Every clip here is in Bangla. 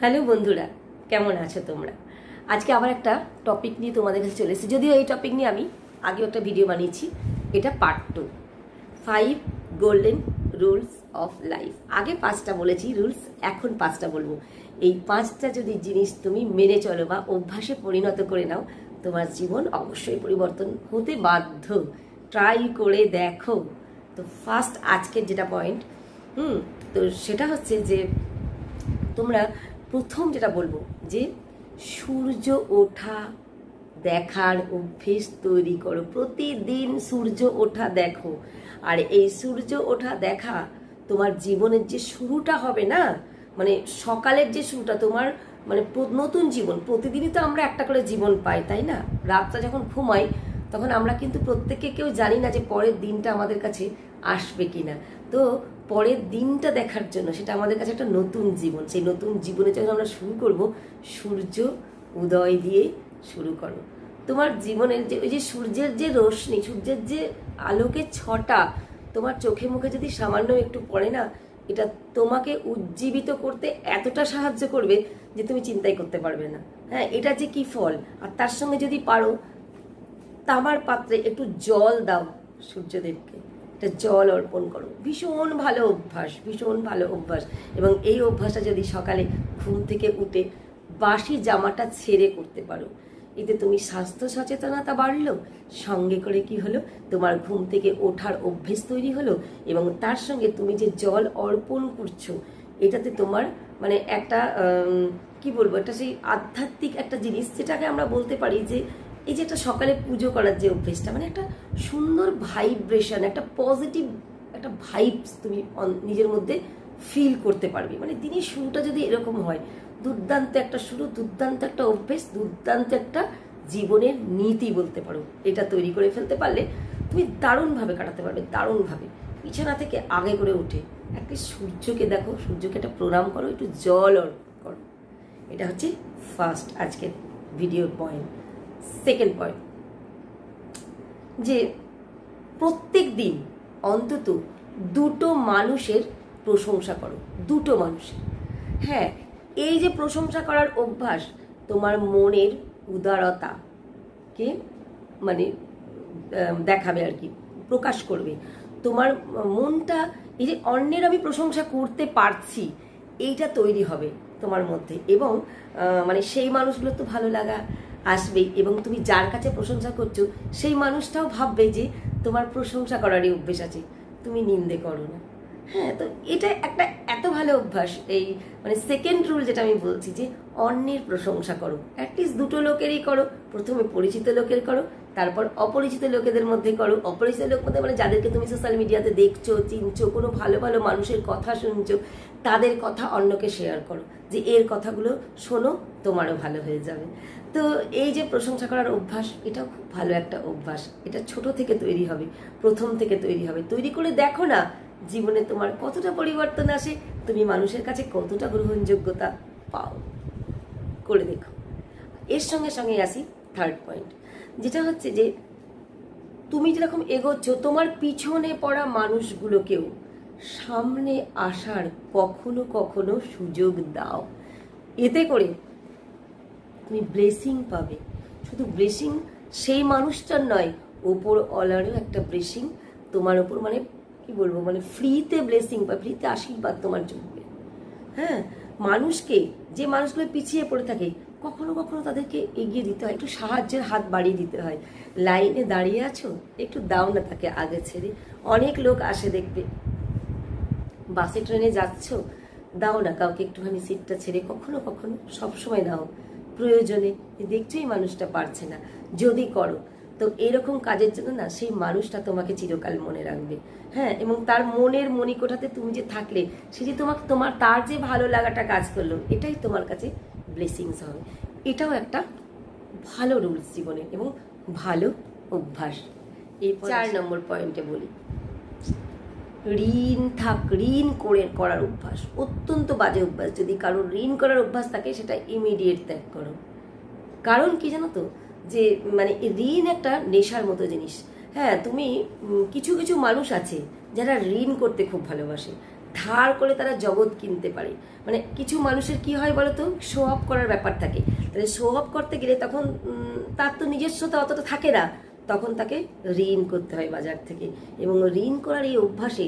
হ্যালো বন্ধুরা, কেমন আছো তোমরা? আজকে আবার একটা টপিক নিয়ে তোমাদের কাছে চলে এসেছি। যদিও এই টপিক নিয়ে আমি আগেও একটা ভিডিও বানিয়েছি, এটা part 2, 5 golden rules of life. আগে 5টা বলেছি রুলস, এখন 5টা বলবো। এই 5টা যদি জিনিস তুমি মেনে চলো বা অভ্যাসে পরিণত করে নাও, তোমার জীবন অবশ্যই পরিবর্তন হতে বাধ্য। ট্রাই করে দেখো। তো ফার্স্ট আজকের যেটা পয়েন্ট, তো সেটা হচ্ছে যে তোমরা প্রথম যেটা বলবো যে সূর্য ওঠা দেখার অভ্যেস তৈরি করো। প্রতিদিন সূর্য ওঠা দেখো। আর এই সূর্য ওঠা দেখা তোমার জীবনের যে শুরুটা হবে না, মানে সকালের যে শুরুটা তোমার, মানে নতুন জীবন। প্রতিদিনই তো আমরা একটা করে জীবন পাই, তাই না? রাতটা যখন ঘুমাই তখন আমরা কিন্তু প্রত্যেকে কেউ জানি না যে পরের দিনটা আমাদের কাছে আসবে কিনা। তো পরের দিনটা দেখার জন্য সেটা আমাদের কাছে একটা নতুন জীবন। সেই নতুন জীবনে যখন আমরা শুরু করব, সূর্য উদয় দিয়ে শুরু করো। তোমার জীবনের যে ওই যে সূর্যের যে রশ্মি, সূর্যের যে আলোকের ছটা তোমার চোখে মুখে যদি সামান্য একটু পড়ে না, এটা তোমাকে উজ্জীবিত করতে এতটা সাহায্য করবে যে তুমি চিন্তাই করতে পারবে না। হ্যাঁ, এটা যে কি ফল। আর তার সঙ্গে যদি পারো তামার পাত্রে একটু জল দাও সূর্যদেবকে, একটা জল অর্পণ করো। ভীষণ ভালো অভ্যাস, ভীষণ ভালো অভ্যাস। এবং এই অভ্যাসটা যদি সকালে ঘুম থেকে উঠে বাসি জামাটা ছেড়ে করতে পারো, এতে তুমি স্বাস্থ্য সচেতনতা বাড়লো, সঙ্গে করে কি হলো, তোমার ঘুম থেকে ওঠার অভ্যেস তৈরি হলো, এবং তার সঙ্গে তুমি যে জল অর্পণ করছো এটাতে তোমার মানে একটা কি বলবো, একটা সেই আধ্যাত্মিক একটা জিনিস, যেটাকে আমরা বলতে পারি যে এই যে একটা সকালে পুজো করার যে অভ্যেসটা, মানে একটা সুন্দর ভাইব্রেশন, একটা পজিটিভ একটা ভাইবস তুমি নিজের মধ্যে ফিল করতে পারবে। মানে দিনের শুরুটা যদি এরকম হয়, দুর্দান্ত একটা শুরু, দুর্দান্ত একটা অভ্যেস, দুর্দান্ত একটা জীবনের নীতি বলতে পারো। এটা তৈরি করে ফেলতে পারলে তুমি দারুণভাবে কাটাতে পারবে, দারুণভাবে। বিছানা থেকে আগে করে উঠে একটা সূর্যকে দেখো, সূর্যকে একটা প্রণাম করো, একটু জল অর্পণ করো। এটা হচ্ছে ফার্স্ট আজকের ভিডিওর পয়েন্ট। সেকেন্ড পয়েন্ট, যে প্রত্যেক দিন অন্তত 2টো মানুষের প্রশংসা করো। 2টো মানুষের। হ্যাঁ, এই যে প্রশংসা করার অভ্যাস তোমার মনের উদারতাকে মানে দেখাবে আর কি, প্রকাশ করবে। তোমার মনটা এই যে অন্যের আমি প্রশংসা করতে পারছি, এইটা তৈরি হবে তোমার মধ্যে, এবং মানে সেই মানুষগুলো তো ভালো লাগা আসবেই, এবং তুমি যার কাছে প্রশংসা করছো সেই মানুষটাও ভাববে যে তোমার প্রশংসা করারই অভ্যেস আছে, তুমি নিন্দে করো না। হ্যাঁ, তো এটা একটা এত ভালো অভ্যাস। এই মানে সেকেন্ড রুল যেটা আমি বলছি, যে অন্যের প্রশংসা করো। অ্যাটলিস্ট 2টো লোকেরই করো। প্রথমে পরিচিত লোকের করো, তারপর অপরিচিত লোকেদের মধ্যে করো। অপরিচিত লোক মধ্যে মানে যাদেরকে তুমি সোশ্যাল মিডিয়াতে দেখছো, চিনছো, কোনো ভালো ভালো মানুষের কথা শুনছো, তাদের কথা অন্যকে শেয়ার করো, যে এর কথাগুলো শোনো, তোমারও ভালো হয়ে যাবে। তো এই যে প্রশংসা করার অভ্যাস, এটাও খুব ভালো একটা অভ্যাস। এটা ছোট থেকে তৈরি হবে, প্রথম থেকে তৈরি হবে। তৈরি করে দেখো না জীবনে তোমার কতটা পরিবর্তন আসে, তুমি মানুষের কাছে কতটা গ্রহণযোগ্যতা পাও, করে দেখো। এর সঙ্গে সঙ্গে আসি থার্ড পয়েন্ট, যেটা হচ্ছে যে তুমি যেরকম এগোচ্ছ, তোমার পিছনে পড়া মানুষগুলোকেও সামনে আসার কখনো কখনো সুযোগ দাও। এতে করে তুমি ব্লেসিং পাবে। শুধু ব্লেসিং সেই মানুষটার নয়, ওপরওয়ালারও একটা ব্লেসিং তোমার ওপর, মানে কি বলবো, মানে ফ্রিতে ব্লেসিং বা ফ্রিতে আশীর্বাদ তোমার জমবে। হ্যাঁ, মানুষকে, যে মানুষগুলো পিছিয়ে পড়ে থাকে, কখনো কখনো তাদেরকে এগিয়ে দিতে হয়, একটু সাহায্যের হাত বাড়িয়ে দিতে হয়। লাইনে দাঁড়িয়ে আছো, একটু দাও না তাকে আগে ছেড়ে। অনেক লোক আসে দেখবে, বাসে ট্রেনে যাচ্ছ, দাও না কাউকে একটুখানি সিটটা ছেড়ে। কখনো কখনো, সবসময় দাও, প্রয়োজনে। দেখছো এই মানুষটা পারছে না, যদি করো তো এরকম কাজের জন্য না সেই মানুষটা তোমাকে চিরকাল মনে রাখবে। হ্যাঁ, এবং তার মনের মণিকোঠাতে তুমি যে থাকলে, সে যে তার যে ভালো লাগাটা কাজ করলো, এটাই তোমার কাছে ব্লেসিংস হবে। এটাও একটা ভালো রুলস জীবনে এবং ভালো অভ্যাস। এই 4 নম্বর পয়েন্টে বলি, ঋণ করার অভ্যাস অত্যন্ত বাজে অভ্যাস। যদি কারোর ঋণ করার অভ্যাস থাকে, সেটা ইমিডিয়েট ত্যাগ করো। কারণ কি জানো তো, যে মানে ঋণ একটা নেশার মতো জিনিস। হ্যাঁ, তুমি কিছু কিছু মানুষ আছে যারা ঋণ করতে খুব ভালোবাসে, ধার করে তারা জগৎ কিনতে পারে। মানে কিছু মানুষের কি হয় বলতো, শো অফ করার ব্যাপার থাকে। তাহলে শো অফ করতে গেলে তখন তার তো নিজস্বতা অতটা থাকে না, তখন তাকে ঋণ করতে হয় বাজার থেকে। এবং ঋণ করার এই অভ্যাসে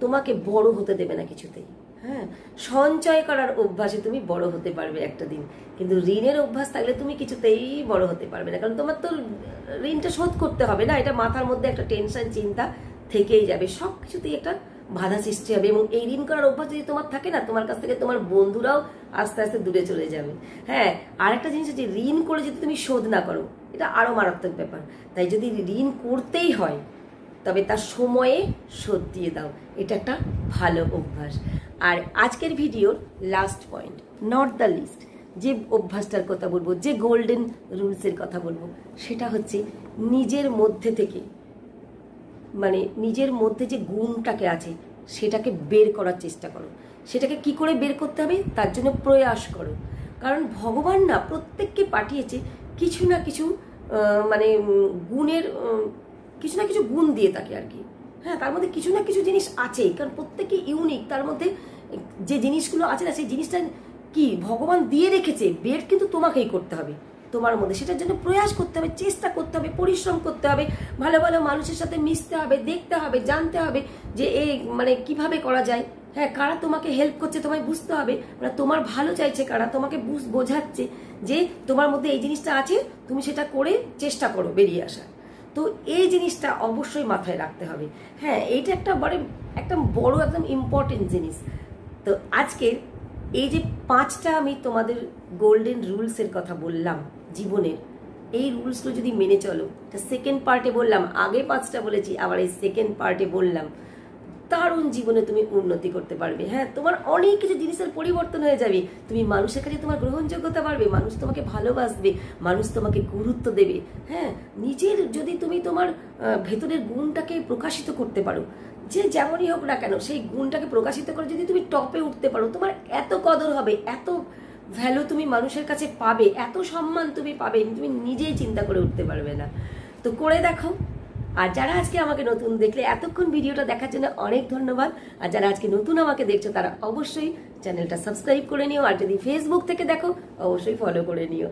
তোমাকে বড় হতে দেবে না কিছুতেই। হ্যাঁ, সঞ্চয় করার অভ্যাসে তুমি বড় হতে পারবে একটা দিন, কিন্তু ঋণের অভ্যাস থাকলে তুমি কিছুতেই বড় হতে পারবে না। কারণ তোমার তো ঋণটা শোধ করতে হবে না, এটা মাথার মধ্যে একটা টেনশন চিন্তা থেকেই যাবে, সব কিছুতেই একটা বাধা সৃষ্টি হবে। এবং এই ঋণ করার অভ্যাস যদি তোমার থাকে না, তোমার কাছ থেকে তোমার বন্ধুরাও আস্তে আস্তে দূরে চলে যাবে। হ্যাঁ, আর একটা জিনিস হচ্ছে, ঋণ করে যদি তুমি শোধ না করো, এটা আরো মারাত্মক ব্যাপার। তাই যদি ঋণ করতেই হয় তবে তার সময়ে শোধ দিয়ে দাও, এটা একটা ভালো অভ্যাস। আর আজকের ভিডিওর last point, not the least, যে অভ্যাসটার কথা বলবো, যে গোল্ডেন রুলসের কথা বলবো, সেটা হচ্ছে নিজের মধ্যে থেকে, মানে নিজের মধ্যে যে গুণটাকে আছে সেটাকে বের করার চেষ্টা করো। সেটাকে কি করে বের করতে হবে তার জন্য প্রয়াস করো। কারণ ভগবান না প্রত্যেককে পাঠিয়েছে কিছু না কিছু মানে গুণের কিছু না কিছু গুণ দিয়ে থাকে আর কি। হ্যাঁ, তার মধ্যে কিছু না কিছু জিনিস আছে, কারণ প্রত্যেকে ইউনিক। তার মধ্যে যে জিনিসগুলো আছে না, সেই জিনিসটা কি ভগবান দিয়ে রেখেছে, বের কিন্তু তোমাকেই করতে হবে তোমার মধ্যে। সেটার জন্য প্রয়াস করতে হবে, চেষ্টা করতে হবে, পরিশ্রম করতে হবে, ভালো ভালো মানুষের সাথে মিশতে হবে, দেখতে হবে, জানতে হবে যে এই মানে কিভাবে করা যায়। হ্যাঁ, কারা তোমাকে হেল্প করছে তোমায় বুঝতে হবে, মানে তোমার ভালো চাইছে কারা, তোমাকে বোঝাচ্ছে যে তোমার মধ্যে এই জিনিসটা আছে, তুমি সেটা করে চেষ্টা করো বেরিয়ে আসার। তো এই জিনিসটা অবশ্যই মাথায় রাখতে হবে। হ্যাঁ, এইটা একটা বড় একদম ইম্পর্টেন্ট জিনিস। তো আজকের এই যে 5টা আমি তোমাদের গোল্ডেন রুলসের কথা বললাম জীবনের, এই রুলসগুলো যদি মেনে চলো, এটা সেকেন্ড পার্টে বললাম, আগে 5টা বলেছি, আবার এই সেকেন্ড পার্টে বললাম, দারুণ জীবনে তুমি উন্নতি করতে পারবে। হ্যাঁ, তোমার অনেক কিছু জিনিসের পরিবর্তন হয়ে যাবে, তুমি মানুষের কাছে তোমার গ্রহণযোগ্যতা বাড়বে, মানুষ তোমাকে ভালোবাসবে, মানুষ তোমাকে গুরুত্ব দেবে। হ্যাঁ, নিজের যদি তুমি তোমার ভেতরের গুণটাকে প্রকাশিত করতে পারো, যে যেমনই হোক না কেন, সেই গুণটাকে প্রকাশিত করে যদি তুমি টপে উঠতে পারো, তোমার এত কদর হবে, এত ভ্যালু তুমি মানুষের কাছে পাবে, এত সম্মান তুমি পাবে, তুমি নিজেই চিন্তা করে উঠতে পারবে না। তো করে দেখো। আর যারা আজকে আমাকে নতুন দেখলে, এতক্ষণ ভিডিওটা দেখার জন্য অনেক ধন্যবাদ। আর যারা আজকে নতুন আমাকে দেখছো, তারা অবশ্যই চ্যানেলটা সাবস্ক্রাইব করে নিও। আর যদি ফেসবুক থেকে দেখো, অবশ্যই ফলো করে নিও।